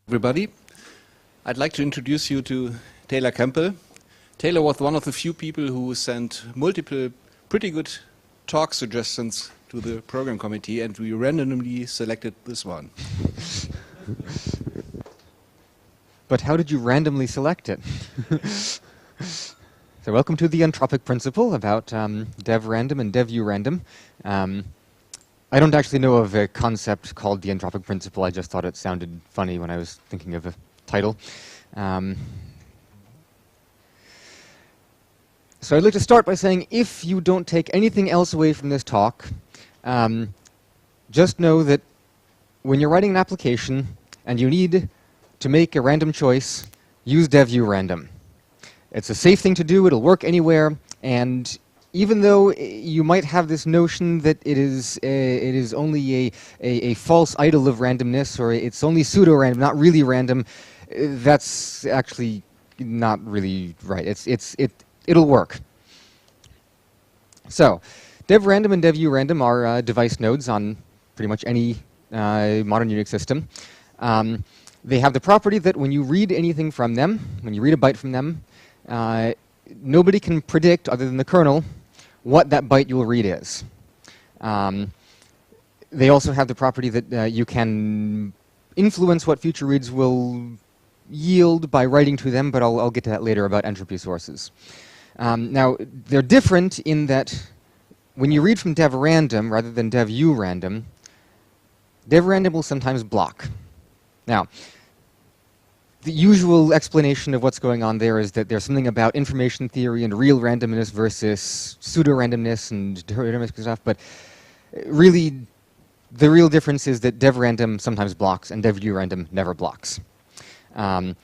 Everybody, I'd like to introduce you to Taylor Campbell. Taylor was one of the few people who sent multiple pretty good talk suggestions to the program committee, and we randomly selected this one. But how did you randomly select it? So welcome to the Entropic Principle about dev random and dev random. I don't actually know of a concept called the Entropic Principle. I just thought it sounded funny when I was thinking of a title. So I'd like to start by saying, if you don't take anything else away from this talk, just know that when you're writing an application and you need to make a random choice, use dev random. It's a safe thing to do. It'll work anywhere. And even though you might have this notion that it is only a false idol of randomness, or it's only pseudo-random, not really random, that's actually not really right. It'll work. So, dev random and dev random are device nodes on pretty much any modern Unix system. They have the property that when you read anything from them, when you read a byte from them, nobody can predict, other than the kernel, what that byte you'll read is. They also have the property that you can influence what future reads will yield by writing to them, but I'll get to that later about entropy sources. Now, they're different in that when you read from dev random rather than dev random will sometimes block. Now, the usual explanation of what's going on there is that there's something about information theory and real randomness versus pseudo-randomness and deterministic stuff, but really the real difference is that dev random sometimes blocks and dev random never blocks. And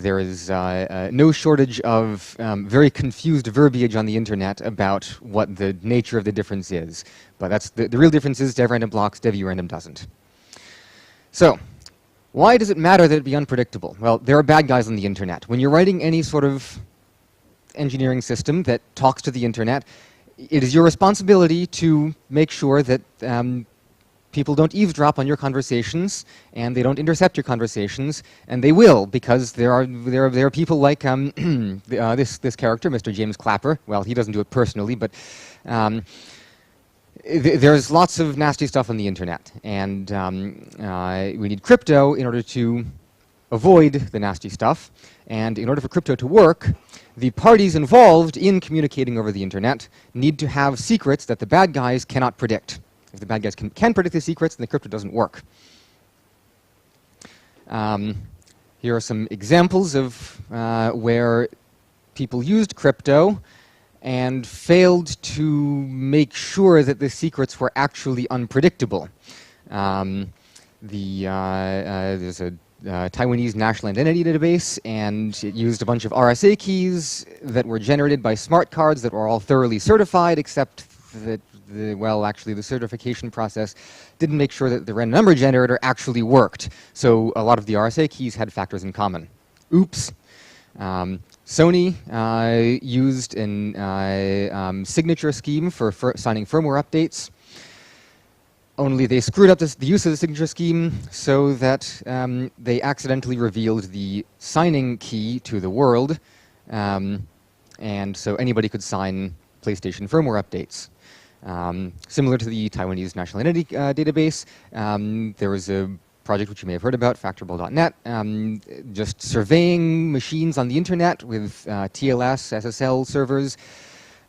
there is no shortage of very confused verbiage on the internet about what the nature of the difference is. But that's the real difference is dev random blocks, dev random doesn't. So, why does it matter that it be unpredictable? Well, there are bad guys on the internet. When you're writing any sort of engineering system that talks to the internet, it is your responsibility to make sure that people don't eavesdrop on your conversations, and they don't intercept your conversations, and they will, because there are people like this character, Mr. James Clapper. Well, he doesn't do it personally, but there's lots of nasty stuff on the internet, and we need crypto in order to avoid the nasty stuff. And in order for crypto to work, the parties involved in communicating over the internet need to have secrets that the bad guys cannot predict. If the bad guys can predict the secrets, then the crypto doesn't work. Here are some examples of where people used crypto and failed to make sure that the secrets were actually unpredictable. There's a Taiwanese national identity database, and it used a bunch of RSA keys that were generated by smart cards that were all thoroughly certified, except that the certification process didn't make sure that the random number generator actually worked. So a lot of the RSA keys had factors in common. Oops. Sony used an signature scheme for signing firmware updates, only they screwed up the use of the signature scheme so that they accidentally revealed the signing key to the world, and so anybody could sign PlayStation firmware updates. Similar to the Taiwanese national identity database, there was a project which you may have heard about, factorable.net, just surveying machines on the internet with TLS, SSL servers,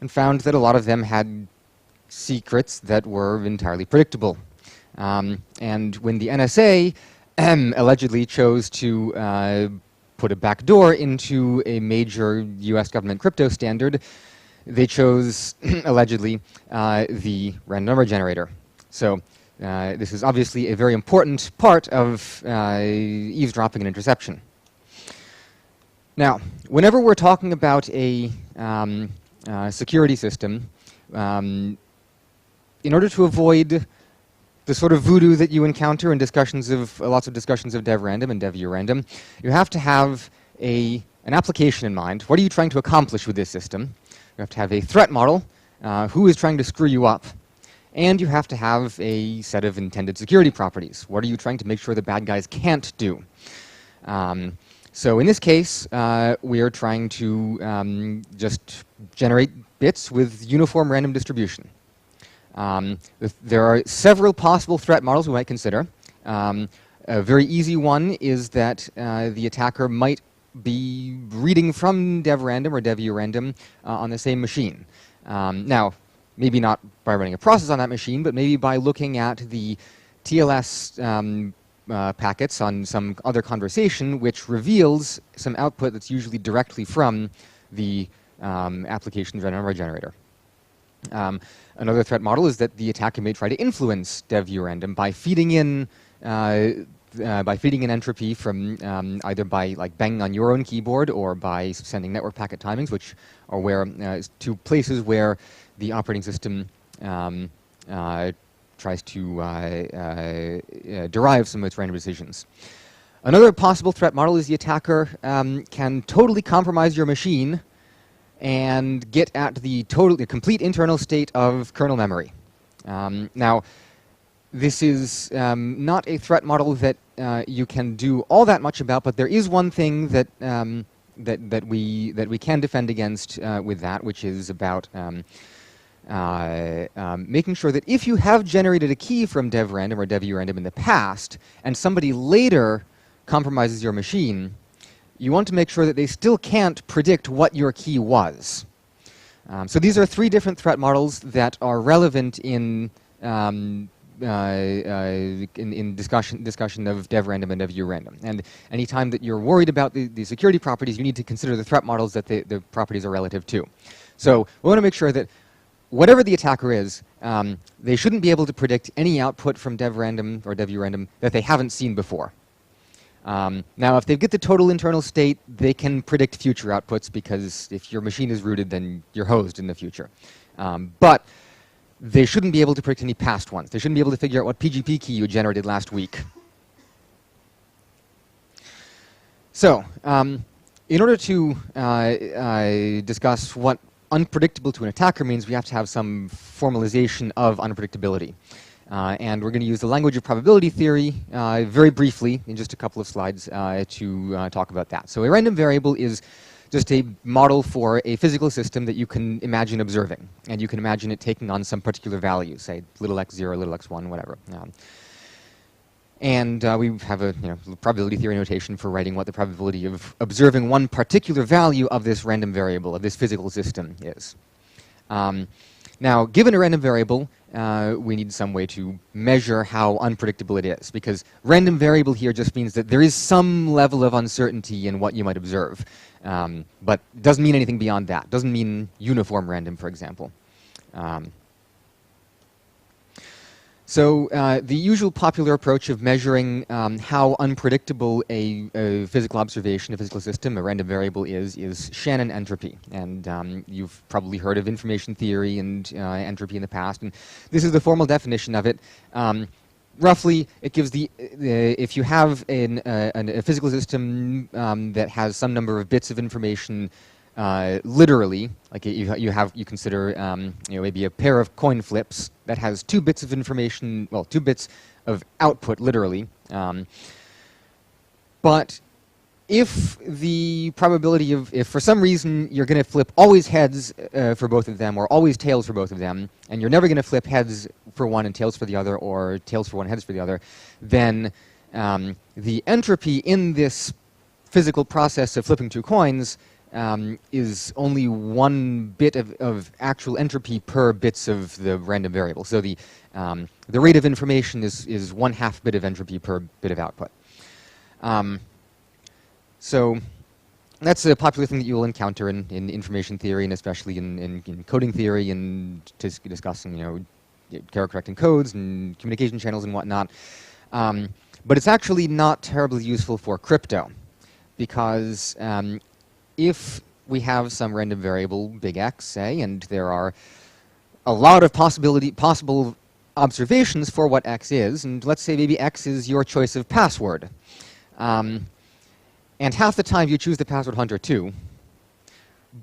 and found that a lot of them had secrets that were entirely predictable. And when the NSA allegedly chose to put a backdoor into a major US government crypto standard, they chose, allegedly, the random number generator. So this is obviously a very important part of eavesdropping and interception. Now, whenever we're talking about a security system, in order to avoid the sort of voodoo that you encounter in discussions of lots of discussions of dev random and dev random, you have to have an application in mind. What are you trying to accomplish with this system? You have to have a threat model, who is trying to screw you up, and you have to have a set of intended security properties. What are you trying to make sure the bad guys can't do? So in this case, we are trying to just generate bits with uniform random distribution. There are several possible threat models we might consider. A very easy one is that the attacker might be reading from dev-random or dev-urandom on the same machine. Now, maybe not by running a process on that machine, but maybe by looking at the TLS packets on some other conversation, which reveals some output that's usually directly from the application's random generator. Another threat model is that the attacker may try to influence dev-urandom by feeding in entropy from either by banging on your own keyboard or by sending network packet timings, which are where to places where the operating system tries to derive some of its random decisions. Another possible threat model is the attacker can totally compromise your machine and get at the complete internal state of kernel memory. Now, this is not a threat model that you can do all that much about, but there is one thing that that we can defend against with that, which is about making sure that if you have generated a key from dev-random or dev-urandom in the past, and somebody later compromises your machine, you want to make sure that they still can't predict what your key was. So these are three different threat models that are relevant in discussion of dev-random and dev-urandom. And any time that you're worried about the security properties, you need to consider the threat models that the properties are relative to. So we want to make sure that whatever the attacker is, they shouldn't be able to predict any output from dev-random or dev-urandom that they haven't seen before. Now, if they get the total internal state, they can predict future outputs, because if your machine is rooted, then you're hosed in the future. But they shouldn't be able to predict any past ones. They shouldn't be able to figure out what PGP key you generated last week. So, in order to discuss what unpredictable to an attacker means, we have to have some formalization of unpredictability. And we're going to use the language of probability theory very briefly in just a couple of slides to talk about that. So a random variable is just a model for a physical system that you can imagine observing. And you can imagine it taking on some particular value, say little x0, little x1, whatever. And we have a probability theory notation for writing what the probability of observing one particular value of this random variable, of this physical system, is. Now, given a random variable, we need some way to measure how unpredictable it is, because random variable here just means that there is some level of uncertainty in what you might observe, but doesn't mean anything beyond that. Doesn't mean uniform random, for example. So the usual popular approach of measuring how unpredictable a physical observation, a physical system, a random variable is Shannon Entropy. And you've probably heard of information theory and entropy in the past. And this is the formal definition of it. Roughly, it gives if you have a physical system that has some number of bits of information literally, like you consider maybe a pair of coin flips that has 2 bits of information, well, 2 bits of output literally. But if the probability of, if for some reason you're going to flip always heads for both of them, or always tails for both of them, and you're never going to flip heads for one and tails for the other, or tails for one, heads for the other, then the entropy in this physical process of flipping 2 coins is only 1 bit of actual entropy per bits of the random variable. So the rate of information is 1/2 bit of entropy per bit of output. So that's a popular thing that you will encounter in information theory, and especially in coding theory, and discussing error correcting codes and communication channels and whatnot. But it's actually not terribly useful for crypto, because if we have some random variable, big X, say, and there are a lot of possible observations for what X is, and let's say maybe X is your choice of password, and half the time you choose the password hunter too,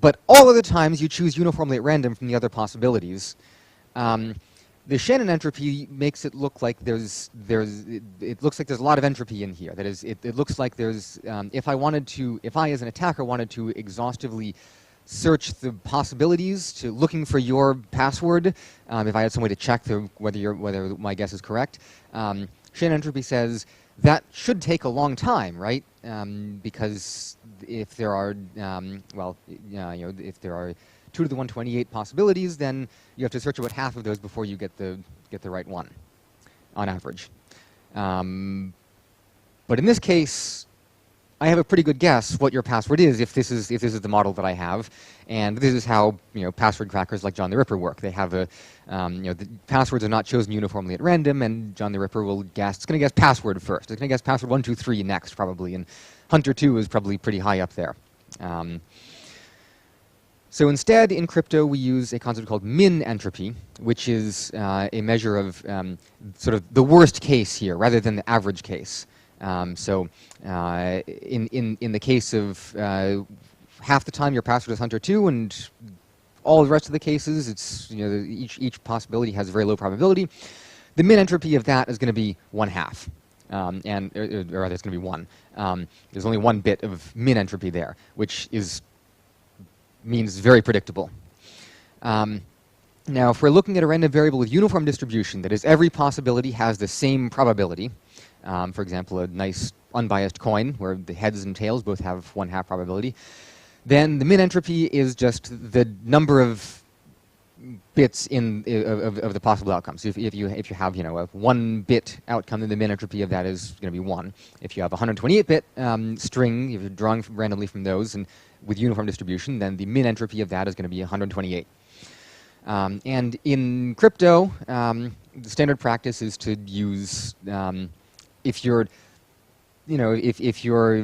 but all of the times you choose uniformly at random from the other possibilities, The Shannon entropy makes it look like it looks like there's a lot of entropy in here. That is, it looks like there's, if I as an attacker wanted to exhaustively search the possibilities looking for your password, if I had some way to check whether my guess is correct, Shannon entropy says that should take a long time, right? Because if there are, if there are 2 to the 128 possibilities, then you have to search about half of those before you get the right one, on average. But in this case, I have a pretty good guess what your password is if this is the model that I have, and this is how password crackers like John the Ripper work. They have the passwords are not chosen uniformly at random, and John the Ripper will guess. It's going to guess password first. It's going to guess password 1, 2, 3 next probably, and Hunter 2 is probably pretty high up there. So instead, in crypto, we use a concept called min entropy, which is a measure of sort of the worst case here, rather than the average case. In the case of half the time your password is Hunter 2, and all the rest of the cases, it's each possibility has a very low probability. The min entropy of that is going to be 1/2, or rather, it's going to be 1. There's only 1 bit of min entropy there, which means very predictable. Now, if we're looking at a random variable with uniform distribution, that is, every possibility has the same probability. For example, a nice unbiased coin where the heads and tails both have 1/2 probability. Then the min entropy is just the number of bits of the possible outcomes. So if you have a 1-bit outcome, then the min entropy of that is going to be 1. If you have a 128-bit string, if you're drawing randomly from those and with uniform distribution, then the min entropy of that is going to be 128. And in crypto, the standard practice is to use if you're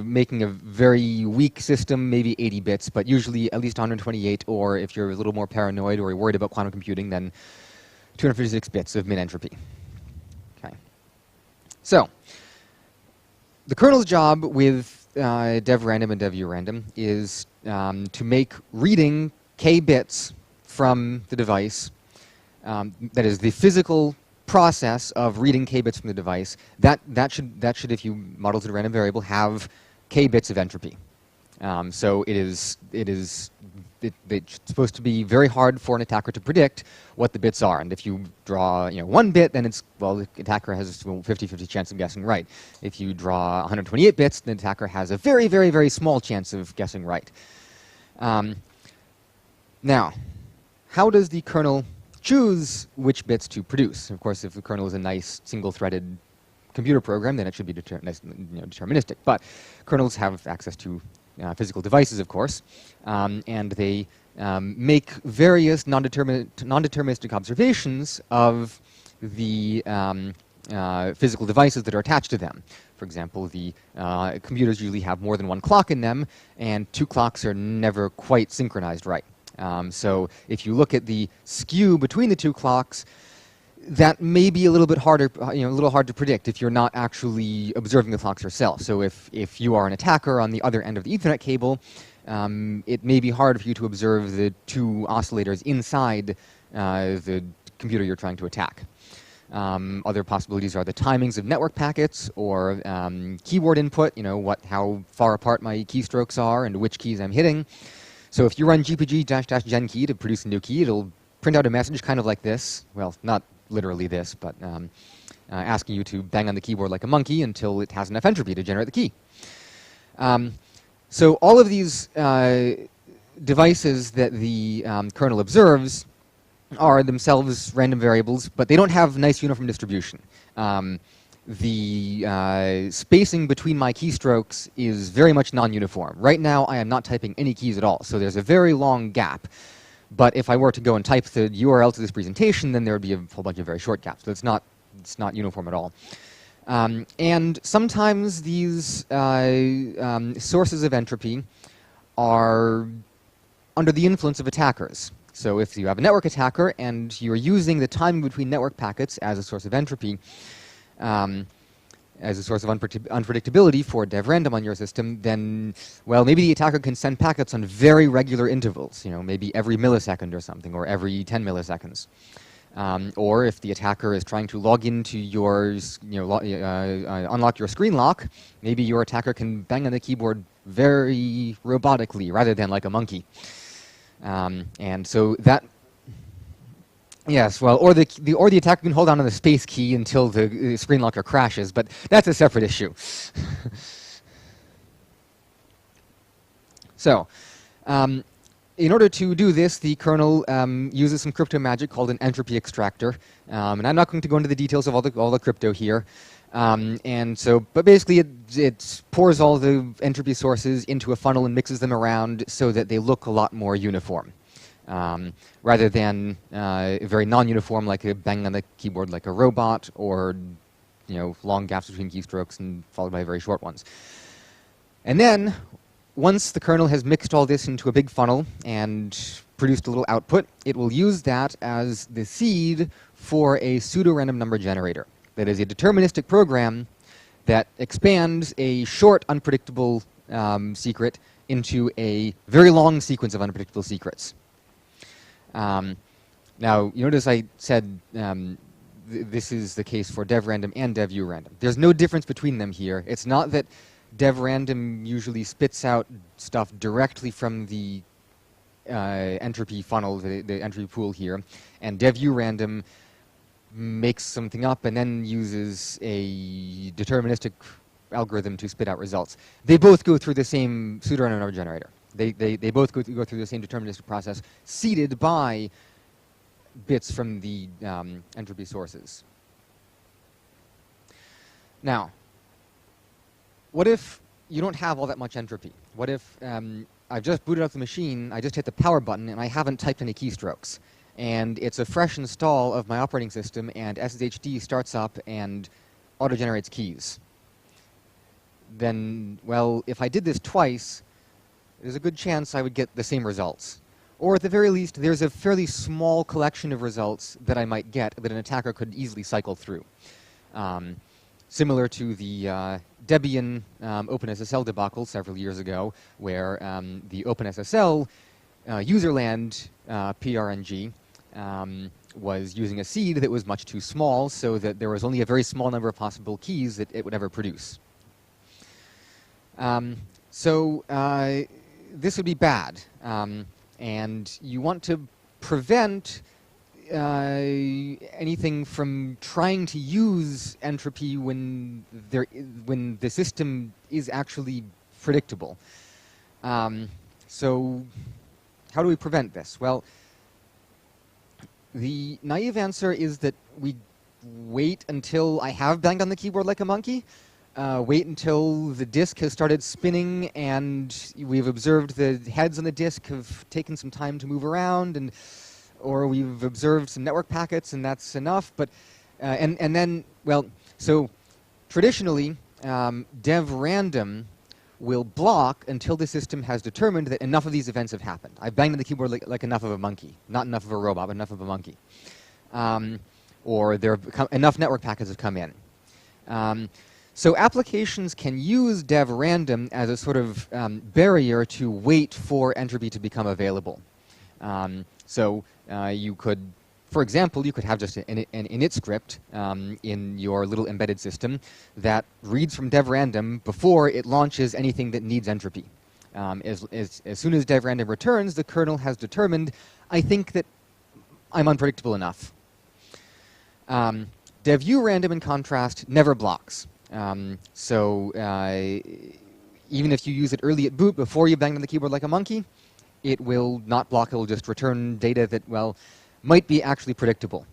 making a very weak system, maybe 80 bits, but usually at least 128, or if you're a little more paranoid or you're worried about quantum computing, then 256 bits of min entropy. Okay. So, the kernel's job with dev-random and dev-urandom is to make reading k bits from the device, that is the physical process of reading k bits from the device, that should, if you model it a random variable, have k bits of entropy. So it's supposed to be very hard for an attacker to predict what the bits are. And if you draw 1 bit, then the attacker has a 50-50 chance of guessing right. If you draw 128 bits, the attacker has a very, very, very small chance of guessing right. Now, how does the kernel choose which bits to produce? Of course, if the kernel is a nice single-threaded computer program, then it should be deterministic. But kernels have access to physical devices, of course, and they make various non-deterministic observations of the physical devices that are attached to them. For example, the computers usually have more than 1 clock in them, and 2 clocks are never quite synchronized right. So if you look at the skew between the 2 clocks, that may be a little bit harder, a little hard to predict if you're not actually observing the clocks yourself. So if you are an attacker on the other end of the Ethernet cable, it may be hard for you to observe the 2 oscillators inside the computer you're trying to attack. Other possibilities are the timings of network packets or keyboard input, how far apart my keystrokes are and which keys I'm hitting. So if you run gpg-gen key to produce a new key, it'll print out a message kind of like this. Well, not literally this, but asking you to bang on the keyboard like a monkey until it has enough entropy to generate the key. So all of these devices that the kernel observes are themselves random variables, but they don't have nice uniform distribution. The spacing between my keystrokes is very much non-uniform. Right now, I am not typing any keys at all, so there's a very long gap. But if I were to go and type the URL to this presentation, then there would be a whole bunch of very short gaps. So it's not uniform at all. And sometimes these sources of entropy are under the influence of attackers. So if you have a network attacker and you're using the timing between network packets as a source of entropy, as a source of unpredictability for dev-random on your system, then, well, maybe the attacker can send packets on very regular intervals, maybe every millisecond or something, or every 10 milliseconds. Or if the attacker is trying to log into yours, unlock your screen lock, maybe your attacker can bang on the keyboard very robotically rather than like a monkey. And so that, yes, well, or the attacker can hold on to the space key until the screen locker crashes, but that's a separate issue. So, in order to do this, the kernel uses some crypto magic called an entropy extractor, and I'm not going to go into the details of all the crypto here. But basically, it pours all the entropy sources into a funnel and mixes them around so that they look a lot more uniform, rather than very non-uniform, like a bang on the keyboard like a robot, or long gaps between keystrokes and followed by very short ones. And then, once the kernel has mixed all this into a big funnel and produced a little output, it will use that as the seed for a pseudo-random number generator. That is a deterministic program that expands a short, unpredictable secret into a very long sequence of unpredictable secrets. Now, you notice I said this is the case for dev-random and dev-urandom. There's no difference between them here. It's not that dev-random usually spits out stuff directly from the entropy funnel, the entropy pool here, and dev-urandom makes something up and then uses a deterministic algorithm to spit out results. They both go through the same pseudo-random number generator. They both go through the same deterministic process, seeded by bits from the entropy sources. Now, what if you don't have all that much entropy? What if I've just booted up the machine, I just hit the power button, and I haven't typed any keystrokes? And it's a fresh install of my operating system, and SSHD starts up and auto-generates keys. Then, well, if I did this twice, there's a good chance I would get the same results. Or at the very least, there's a fairly small collection of results that I might get that an attacker could easily cycle through. Similar to the Debian OpenSSL debacle several years ago, where the OpenSSL userland PRNG was using a seed that was much too small, so that there was only a very small number of possible keys that it would ever produce. This would be bad, and you want to prevent anything from trying to use entropy when the system is actually predictable. So how do we prevent this? Well, the naive answer is that we wait until I have banged on the keyboard like a monkey, wait until the disk has started spinning and we've observed the heads on the disk have taken some time to move around, or we've observed some network packets, and that's enough. But and then, well, so traditionally, dev-random will block until the system has determined that enough of these events have happened. I've banged on the keyboard like enough of a monkey, not enough of a robot, but enough of a monkey. Or enough network packets have come in. So applications can use dev-random as a sort of barrier to wait for entropy to become available. You could, for example, you could have just an init script in your little embedded system that reads from dev-random before it launches anything that needs entropy. As soon as dev-random returns, the kernel has determined, I think that I'm unpredictable enough. Dev-urandom, in contrast, never blocks. Even if you use it early at boot before you bang on the keyboard like a monkey, it will not block. It will just return data that, well, might be actually predictable.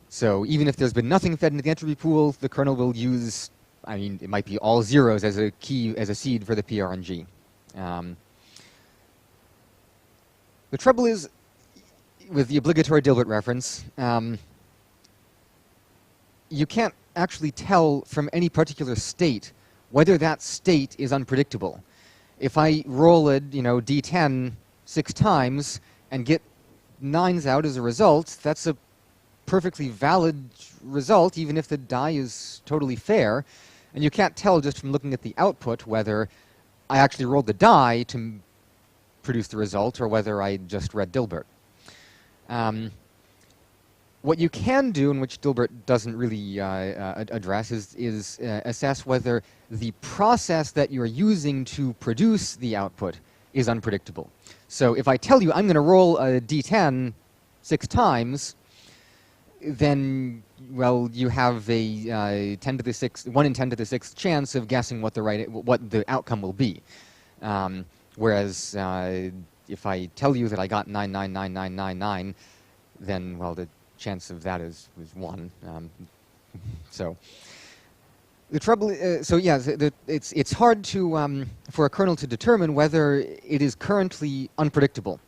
So even if there's been nothing fed into the entropy pool, the kernel will use, I mean, it might be all zeros as a key, as a seed for the PRNG. The trouble is, with the obligatory Dilbert reference, you can't actually tell from any particular state whether that state is unpredictable. If I roll a d10 6 times and get 9s out as a result, that's a perfectly valid result, even if the die is totally fair. And you can't tell just from looking at the output whether I actually rolled the die to produce the result or whether I just read Dilbert. What you can do, and which Dilbert doesn't really address, is assess whether the process that you're using to produce the output is unpredictable. So if I tell you I'm going to roll a d10 6 times, then, well, you have a 1 in 10 to the 6th chance of guessing what the outcome will be. Whereas if I tell you that I got 9999999, then, well, the chance of that is 1. So the trouble, it's hard to for a kernel to determine whether it is currently unpredictable.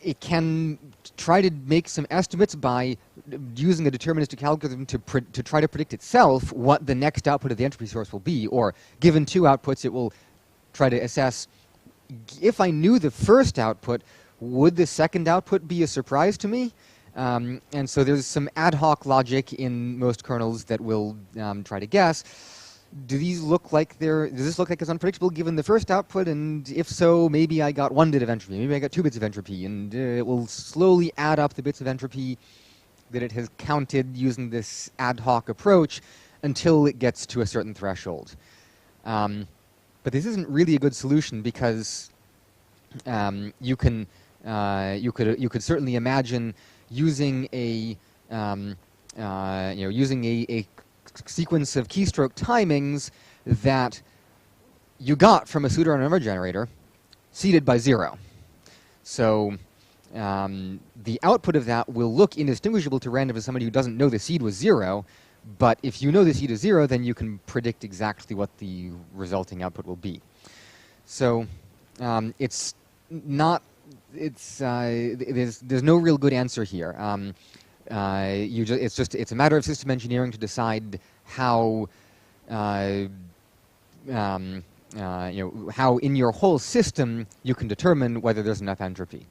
It can try to make some estimates by using a deterministic algorithm to try to predict itself what the next output of the entropy source will be, or given 2 outputs, it will try to assess, if I knew the first output, would the second output be a surprise to me? And so there's some ad hoc logic in most kernels that will try to guess, does this look like it's unpredictable given the first output? And if so, maybe I got 1 bit of entropy, maybe I got 2 bits of entropy, and it will slowly add up the bits of entropy that it has counted using this ad hoc approach until it gets to a certain threshold. But this isn't really a good solution because you could certainly imagine using a sequence of keystroke timings that you got from a pseudorandom number generator seeded by 0. So the output of that will look indistinguishable to random as somebody who doesn't know the seed was 0, but if you know the seed is 0, then you can predict exactly what the resulting output will be. So there's no real good answer here. It's a matter of system engineering to decide how how in your whole system you can determine whether there's enough entropy.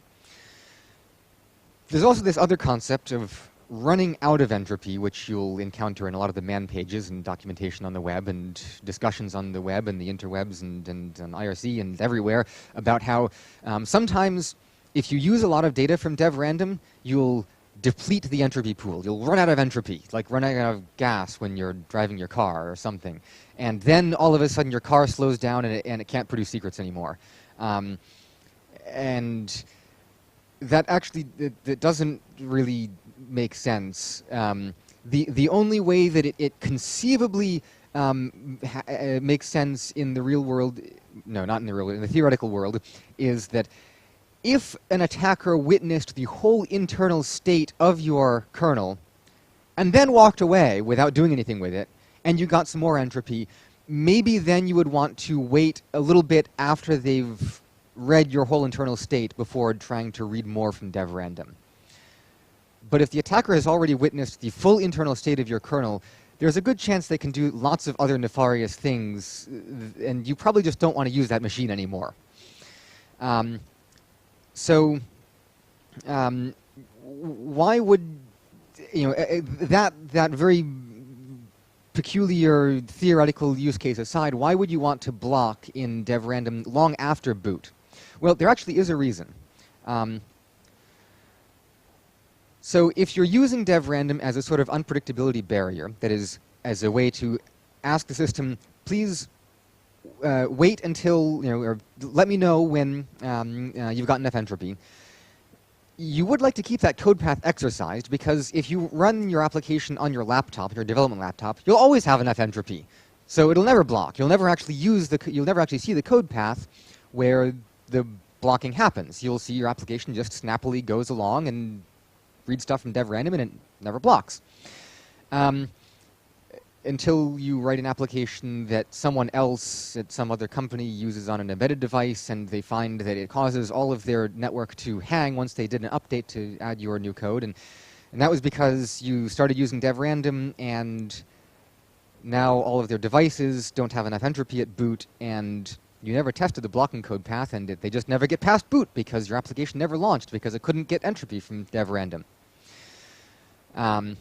There's also this other concept of running out of entropy, which you'll encounter in a lot of the man pages and documentation on the web and discussions on the web and the interwebs and on IRC and everywhere about how sometimes if you use a lot of data from dev-random, you'll deplete the entropy pool. You'll run out of entropy, like running out of gas when you're driving your car or something. And then all of a sudden your car slows down and it can't produce secrets anymore. And that actually that doesn't really make sense. The only way that it conceivably makes sense in the real world, no, not in the real world, in the theoretical world, is that if an attacker witnessed the whole internal state of your kernel and then walked away without doing anything with it, and you got some more entropy, maybe then you would want to wait a little bit after they've read your whole internal state before trying to read more from dev-random. But if the attacker has already witnessed the full internal state of your kernel, there's a good chance they can do lots of other nefarious things, and you probably just don't want to use that machine anymore. So why would, that very peculiar theoretical use case aside, why would you want to block in dev-random long after boot? Well, there actually is a reason. So if you're using dev-random as a sort of unpredictability barrier, that is, as a way to ask the system, please wait until, or let me know when you've got enough entropy, you would like to keep that code path exercised, because if you run your application on your laptop, your development laptop, you'll always have enough entropy. So it'll never block. You'll never actually you'll never actually see the code path where the blocking happens. You'll see your application just snappily goes along and reads stuff from dev-random and it never blocks. Until you write an application that someone else at some other company uses on an embedded device, and they find that it causes all of their network to hang once they did an update to add your new code. And that was because you started using dev-random, and now all of their devices don't have enough entropy at boot, and you never tested the blocking code path, and they just never get past boot because your application never launched because it couldn't get entropy from dev-random. All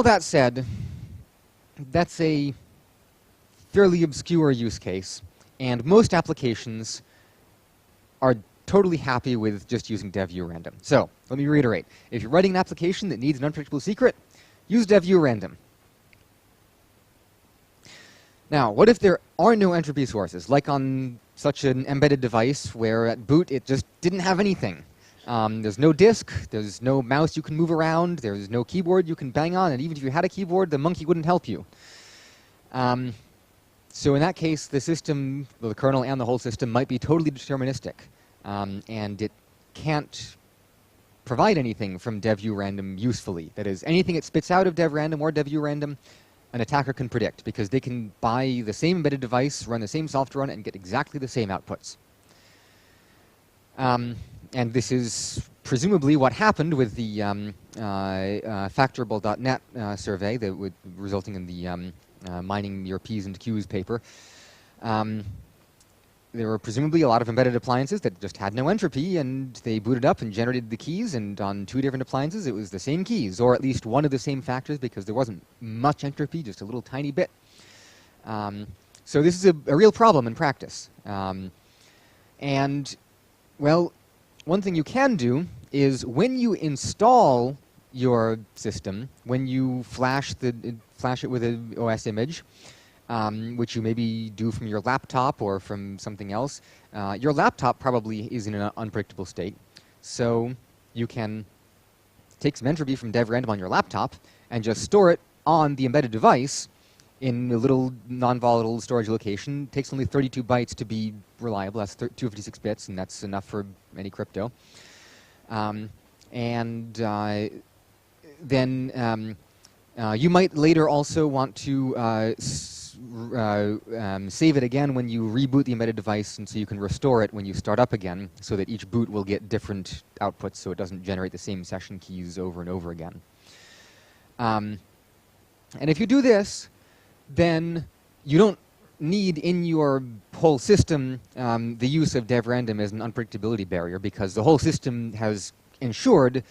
that said, that's a fairly obscure use case, and most applications are totally happy with just using dev_urandom. So let me reiterate. If you're writing an application that needs an unpredictable secret, use dev_urandom. Now, what if there are no entropy sources, like on such an embedded device where at boot it just didn't have anything? There's no disk, there's no mouse you can move around, there's no keyboard you can bang on, and even if you had a keyboard, the monkey wouldn't help you. So in that case, the system, well, the kernel and the whole system, might be totally deterministic, and it can't provide anything from dev_urandom usefully. That is, anything it spits out of dev_random or dev_urandom, an attacker can predict, because they can buy the same embedded device, run the same software on it, and get exactly the same outputs. And this is presumably what happened with the factorable.net survey that resulting in the mining your P's and Q's paper. There were presumably a lot of embedded appliances that just had no entropy, and they booted up and generated the keys, and on 2 different appliances it was the same keys, or at least one of the same factors, because there wasn't much entropy, just a little tiny bit. So this is a real problem in practice. And, well, one thing you can do is when you install your system, when you flash it with an OS image, which you maybe do from your laptop or from something else, your laptop probably is in an unpredictable state. So you can take some entropy from dev_random on your laptop and just store it on the embedded device in a little non-volatile storage location. It takes only 32 bytes to be reliable. That's 256 bits, and that's enough for any crypto. Then you might later also want to save it again when you reboot the embedded device, and so you can restore it when you start up again, so that each boot will get different outputs, so it doesn't generate the same session keys over and over again. And if you do this, then you don't need in your whole system the use of dev_random as an unpredictability barrier, because the whole system has ensured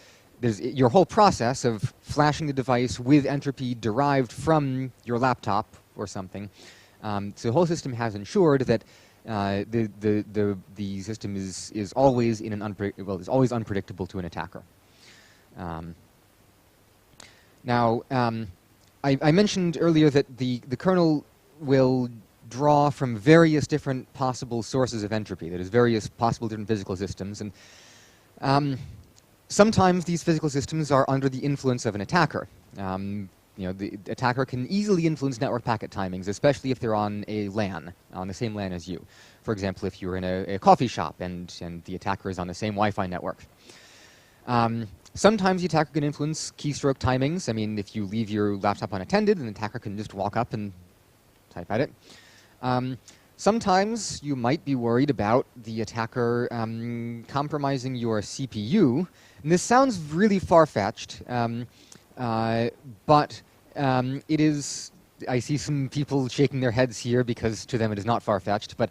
your whole process of flashing the device with entropy derived from your laptop or something. So the whole system has ensured that the system is always in an is always unpredictable to an attacker. Now, I mentioned earlier that the kernel will draw from various different possible sources of entropy. That is, various possible different physical systems, and sometimes these physical systems are under the influence of an attacker. You know, the attacker can easily influence network packet timings, especially if they're on a LAN, on the same LAN as you. For example, if you're in a coffee shop and the attacker is on the same Wi-Fi network. Sometimes the attacker can influence keystroke timings. I mean, if you leave your laptop unattended, an attacker can just walk up and type at it. Sometimes you might be worried about the attacker compromising your CPU. And this sounds really far-fetched, but it is... I see some people shaking their heads here because to them it is not far-fetched, but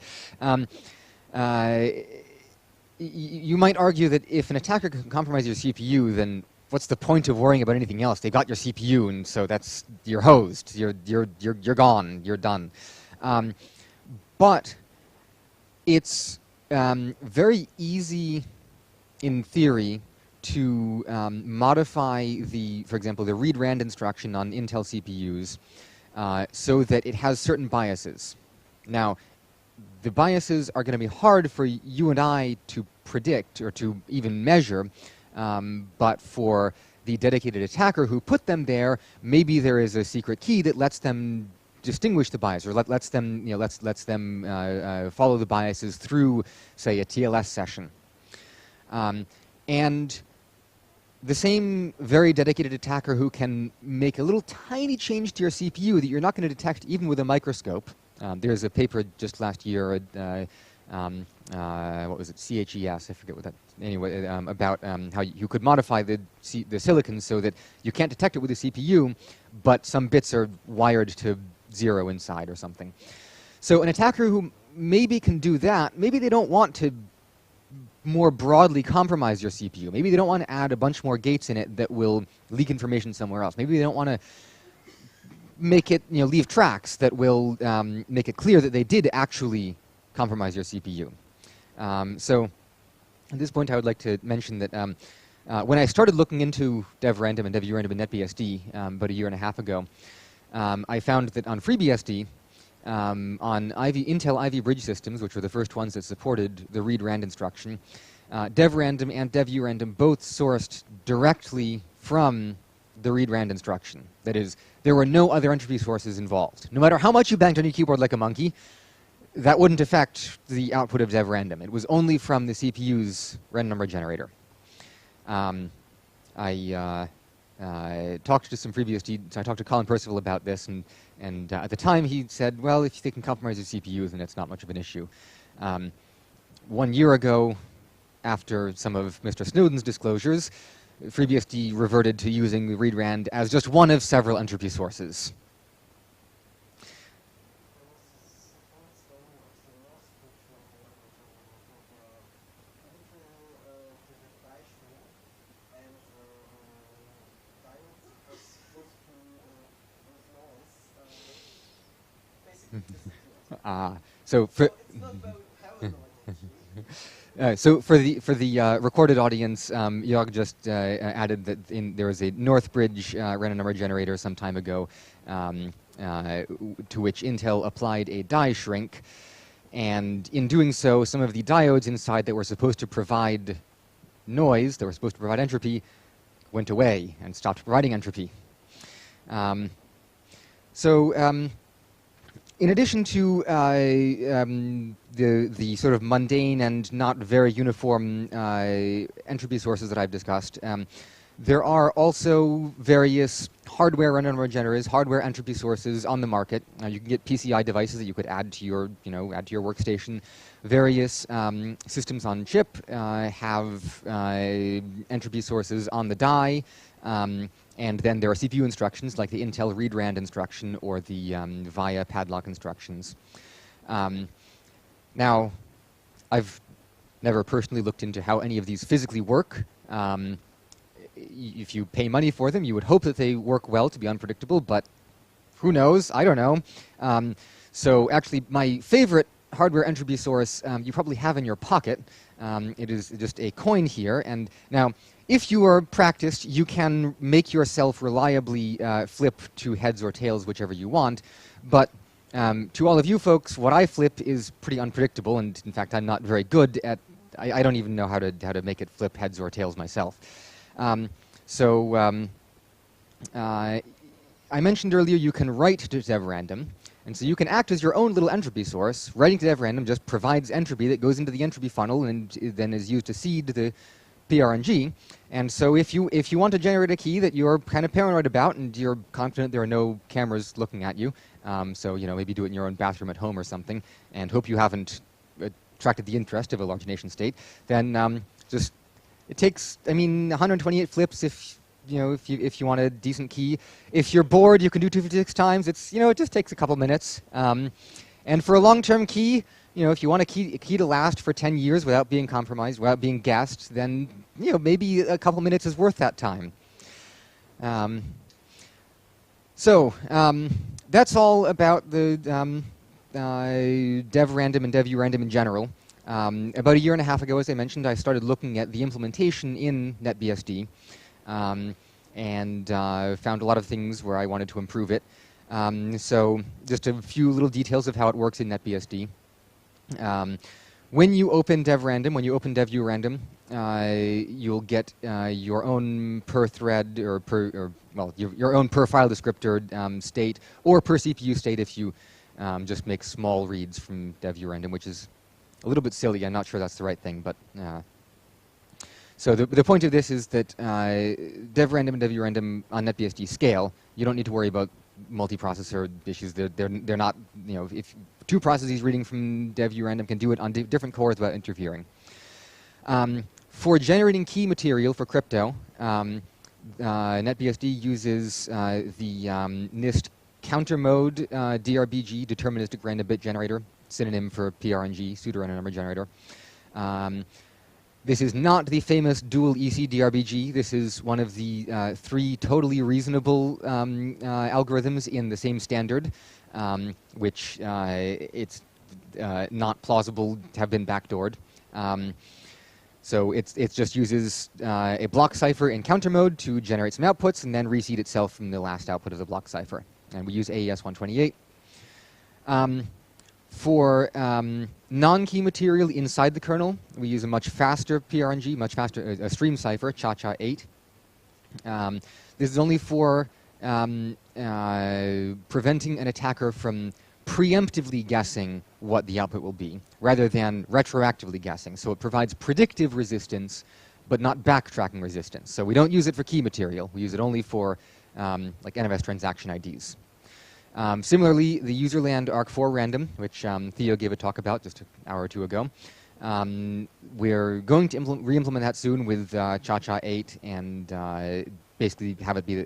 you might argue that if an attacker can compromise your CPU, then what's the point of worrying about anything else? They got your CPU, and so that's you're hosed. You're gone. You're done. But it's very easy, in theory, to modify for example, the read rand instruction on Intel CPUs so that it has certain biases. Now, the biases are going to be hard for you and I to predict or to even measure, but for the dedicated attacker who put them there, maybe there is a secret key that lets them distinguish the bias, or lets them, you know, lets them follow the biases through, say, a TLS session. And the same very dedicated attacker who can make a little tiny change to your CPU that you're not going to detect even with a microscope. There's a paper just last year, what was it, CHES, I forget what that, anyway, about how you could modify the silicon so that you can't detect it with the CPU, but some bits are wired to 0 inside or something. So an attacker who maybe can do that, maybe they don't want to more broadly compromise your CPU. Maybe they don't want to add a bunch more gates in it that will leak information somewhere else. Maybe they don't want to make it, you know, leave tracks that will make it clear that they did actually compromise your CPU. So At this point, I would like to mention that when I started looking into dev-random and dev-urandom in NetBSD about a year and a half ago, I found that on FreeBSD, on Intel Ivy Bridge systems, which were the first ones that supported the read-rand instruction, dev-random and dev-urandom both sourced directly from the read-rand instruction. That is, there were no other entropy sources involved. No matter how much you banged on your keyboard like a monkey, that wouldn't affect the output of dev-random. It was only from the CPU's random number generator. I talked to some FreeBSD, so I talked to Colin Percival about this, and at the time he said, well, if they can compromise your CPUs, then it's not much of an issue. 1 year ago, after some of Mr. Snowden's disclosures, FreeBSD reverted to using the read-rand as just one of several entropy sources. So for for the recorded audience, Jörg just added that there was a Northbridge random number generator some time ago, to which Intel applied a die shrink, and in doing so, some of the diodes inside that were supposed to provide noise, that were supposed to provide entropy, went away and stopped providing entropy. In addition to the sort of mundane and not very uniform entropy sources that I've discussed, there are also various hardware random number generators, hardware entropy sources on the market. You can get PCI devices that you could add to your, add to your workstation. Various systems on chip have entropy sources on the die. And then there are CPU instructions like the Intel read-rand instruction or the VIA padlock instructions. Now, I've never personally looked into how any of these physically work. If you pay money for them, you would hope that they work well to be unpredictable, but who knows? I don't know. So actually, my favorite hardware entropy source you probably have in your pocket. It is just a coin here. And now, if you are practiced, you can make yourself reliably flip to heads or tails, whichever you want. But to all of you folks, what I flip is pretty unpredictable, and in fact, I'm not very good at. I don't even know how to make it flip heads or tails myself. I mentioned earlier you can write to dev-random, and so you can act as your own little entropy source. Writing to dev-random just provides entropy that goes into the entropy funnel and then is used to seed the PRNG. And so if you want to generate a key that you're kind of paranoid about and you're confident there are no cameras looking at you, so maybe do it in your own bathroom at home or something, and hope you haven't attracted the interest of a large nation state, then it takes 128 flips if you want a decent key. If you're bored, you can do 256 times. It just takes a couple minutes. And for a long-term key, if you want a key to last for 10 years without being compromised, without being guessed, then maybe a couple minutes is worth that time. That's all about the dev-random and dev-urandom in general. About a year and a half ago, as I mentioned, I started looking at the implementation in NetBSD, and found a lot of things where I wanted to improve it. So just a few little details of how it works in NetBSD. When you open dev-random, when you open dev-urandom, you'll get your own per thread or your own per file descriptor state, or per CPU state if you just make small reads from dev-urandom, which is a little bit silly. I'm not sure that's the right thing, but so the point of this is that dev-random and dev-urandom on NetBSD scale. You don't need to worry about multiprocessor issues. They're not, if two processes reading from dev-urandom can do it on different cores without interfering. For generating key material for crypto, NetBSD uses the NIST counter mode DRBG, deterministic random bit generator, synonym for PRNG, pseudo-random number generator. This is not the famous dual EC DRBG. This is one of the 3 totally reasonable algorithms in the same standard, which it's not plausible to have been backdoored. So it just uses a block cipher in counter mode to generate some outputs and then reseed itself from the last output of the block cipher. And we use AES 128. For non-key material inside the kernel, we use a much faster PRNG, much faster a stream cipher, Cha-Cha 8. This is only for preventing an attacker from preemptively guessing what the output will be, rather than retroactively guessing. So it provides predictive resistance, but not backtracking resistance. So we don't use it for key material. We use it only for like NFS transaction IDs. Similarly, the userland ARC4 random, which Theo gave a talk about just an hour or two ago, we're going to re-implement that soon with Cha-Cha 8 and basically have it be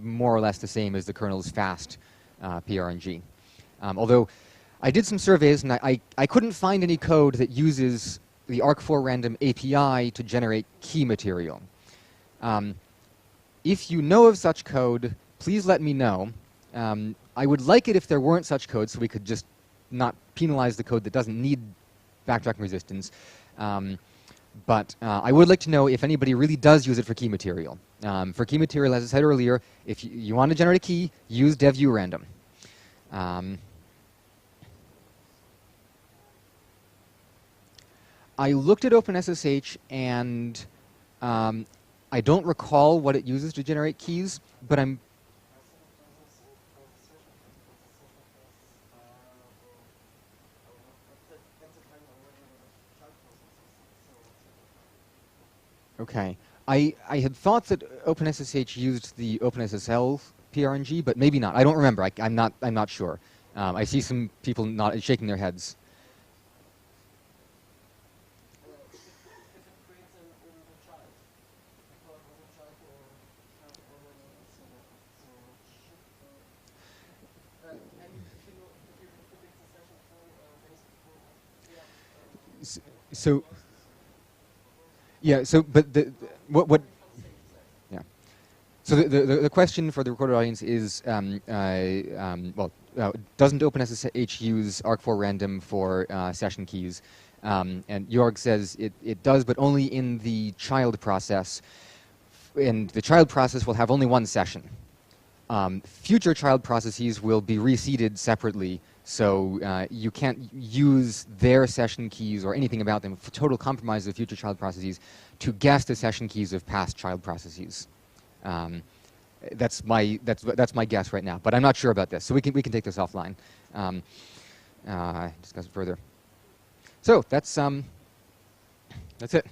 more or less the same as the kernel's fast PRNG. Although I did some surveys and I couldn't find any code that uses the ARC4 random API to generate key material. If you know of such code, please let me know. I would like it if there weren't such code so we could just not penalize the code that doesn't need backtracking resistance. But I would like to know if anybody really does use it for key material. For key material, as I said earlier, if you want to generate a key, use dev_urandom. I looked at OpenSSH and I don't recall what it uses to generate keys, but I'm okay. I had thought that OpenSSH used the OpenSSL PRNG, but maybe not. I don't remember. I'm not sure. I see some people shaking their heads. So, yeah. So, but what? Yeah. So the question for the recorded audience is, doesn't OpenSSH use ARC4 random for session keys? And Jorg says it does, but only in the child process. And the child process will have only one session. Future child processes will be reseeded separately. So you can't use their session keys or anything about them for total compromise of future child processes to guess the session keys of past child processes. That's my guess right now, but I'm not sure about this. So we can take this offline, discuss it further. So that's it.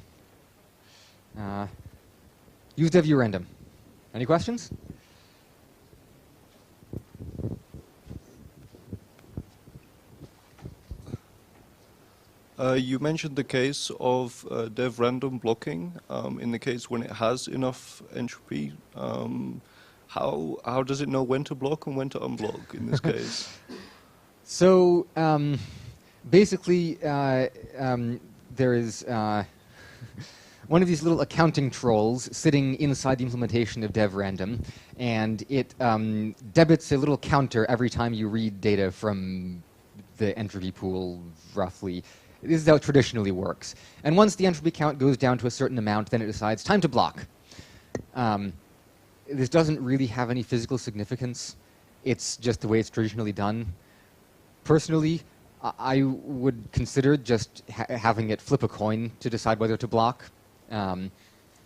Use dev_urandom. Any questions? You mentioned the case of dev random blocking. In the case when it has enough entropy, how does it know when to block and when to unblock in this case? So basically, there is one of these little accounting trolls sitting inside the implementation of dev random, and it debits a little counter every time you read data from the entropy pool, roughly. This is how it traditionally works. And once the entropy count goes down to a certain amount, then it decides, time to block. This doesn't really have any physical significance. It's just the way it's traditionally done. Personally, I would consider just having it flip a coin to decide whether to block,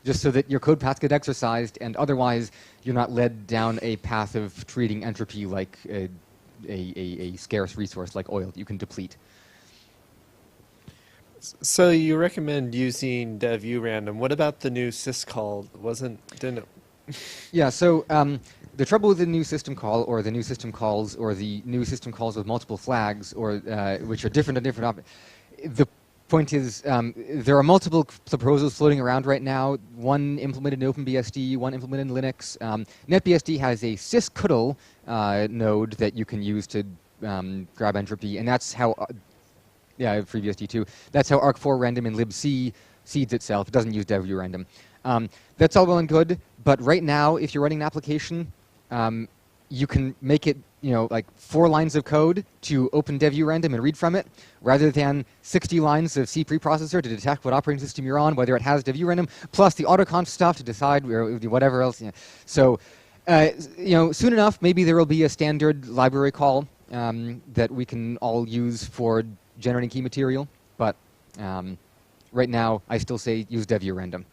just so that your code paths get exercised, and otherwise you're not led down a path of treating entropy like a scarce resource like oil that you can deplete. So you recommend using dev_urandom. What about the new syscall? Didn't it? Yeah, so the trouble with the new system call, or the new system calls, or the new system calls with multiple flags, or which are different on different the point is there are multiple proposals floating around right now, one implemented in OpenBSD, one implemented in Linux. NetBSD has a sysctl node that you can use to grab entropy, and that's how yeah, FreeBSD too. That's how ARC4 random in libc seeds itself. It doesn't use dev_urandom. That's all well and good, but right now, if you're running an application, you can make it like 4 lines of code to open dev-urandom and read from it, rather than 60 lines of C preprocessor to detect what operating system you're on, whether it has dev-urandom, plus the autoconf stuff to decide whatever else. So, soon enough, maybe there will be a standard library call that we can all use for generating key material. But right now, I still say use dev-urandom.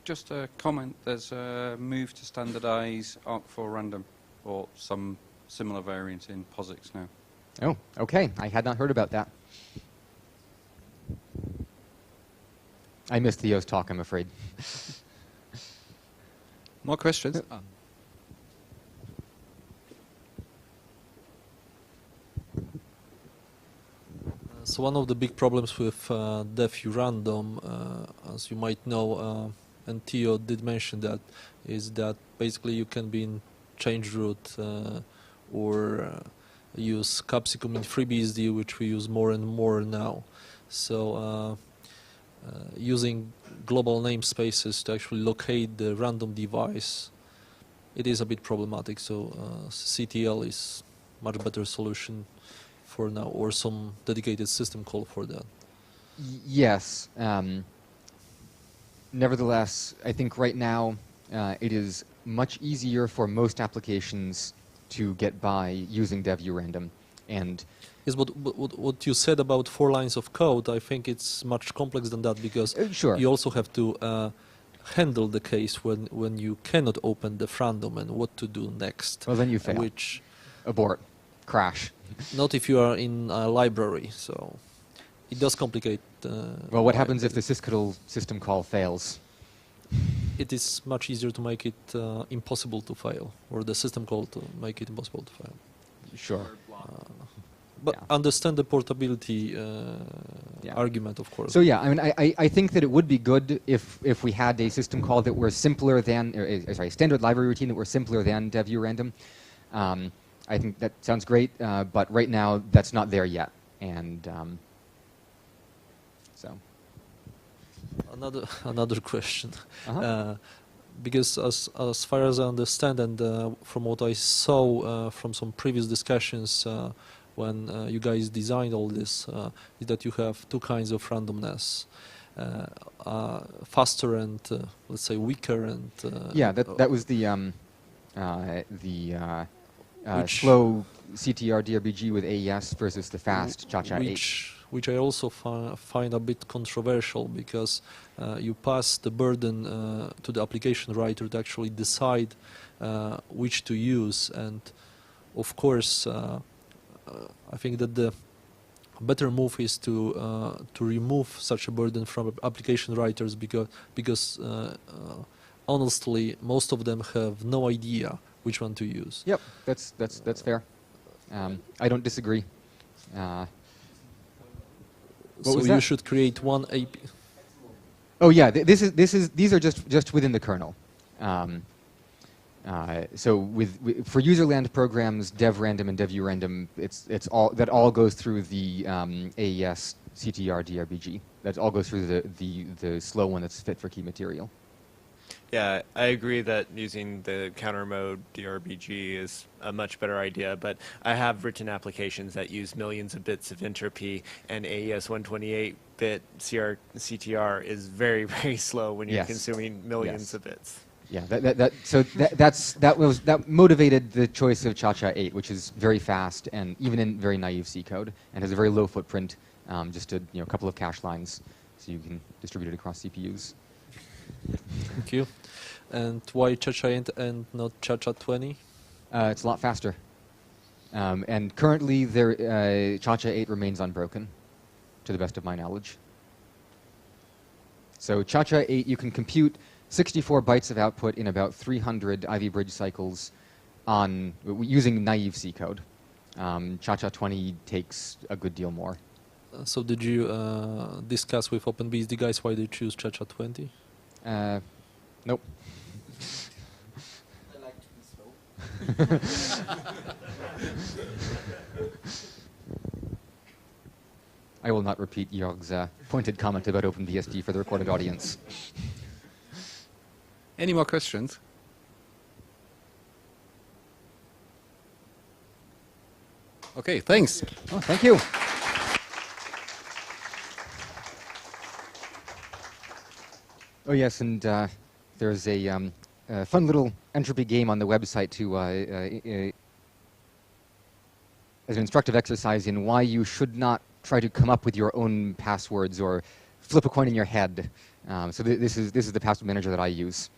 Just a comment, there's a move to standardize ARC4 random, or some similar variant in POSIX now. Oh, okay. I had not heard about that. I missed Theo's talk, I'm afraid. More questions? So one of the big problems with dev-urandom, as you might know, and Theo did mention that, is that basically you can be in change root or use capsicum in FreeBSD, which we use more and more now. So using global namespaces to actually locate the random device, it is a bit problematic. So CTL is much better solution for now, or some dedicated system call for that. Yes. Nevertheless, I think right now it is much easier for most applications to get by using dev-urandom. And yes, but what you said about 4 lines of code, I think it's much complex than that, because sure. you also have to handle the case when you cannot open the random and what to do next. Well, then you fail. Which abort, crash. Not if you are in a library, so it does complicate. Well, what happens if the sysctl system call fails? It is much easier to make it impossible to fail, or the system call to make it impossible to fail. Sure. But understand the portability argument, of course. So yeah, I mean, I think that it would be good if we had a system call that were simpler than, sorry, standard library routine that were simpler than dev-urandom. I think that sounds great, but right now that's not there yet, and so. Another question, because as far as I understand, and from what I saw from some previous discussions when you guys designed all this, is that you have 2 kinds of randomness, faster and let's say weaker, and yeah, that was the slow CTR DRBG with AES versus the fast Cha-Cha-8. Which I also find a bit controversial, because you pass the burden to the application writer to actually decide which to use. And of course, I think that the better move is to remove such a burden from application writers, because honestly, most of them have no idea which one to use. Yep, that's fair. I don't disagree. So you should create one AP. Oh yeah, these are just within the kernel. So for userland programs, dev-random and dev-urandom, it's all goes through the AES CTR DRBG. That all goes through the slow one that's fit for key material. Yeah, I agree that using the counter mode DRBG is a much better idea, but I have written applications that use millions of bits of entropy, and AES 128-bit CTR is very, very slow when you're consuming millions of bits. Yeah, that motivated the choice of Cha-Cha-8, which is very fast and even in very naive C code, and has a very low footprint, just a couple of cache lines, so you can distribute it across CPUs. Thank you. And why Cha-Cha-8 and not Cha-Cha-20? It's a lot faster. And currently, Cha-Cha-8 remains unbroken, to the best of my knowledge. So Cha-Cha-8, you can compute 64 bytes of output in about 300 Ivy bridge cycles using naive C code. Cha-Cha-20 takes a good deal more. So did you discuss with OpenBSD guys why they choose Cha-Cha-20? Nope. I like to be slow. I will not repeat Jörg's pointed comment about OpenBSD for the recorded audience. Any more questions? Okay, thanks. Oh, thank you. Oh yes, and there's a fun little entropy game on the website to as an instructive exercise in why you should not try to come up with your own passwords or flip a coin in your head. So this is the password manager that I use.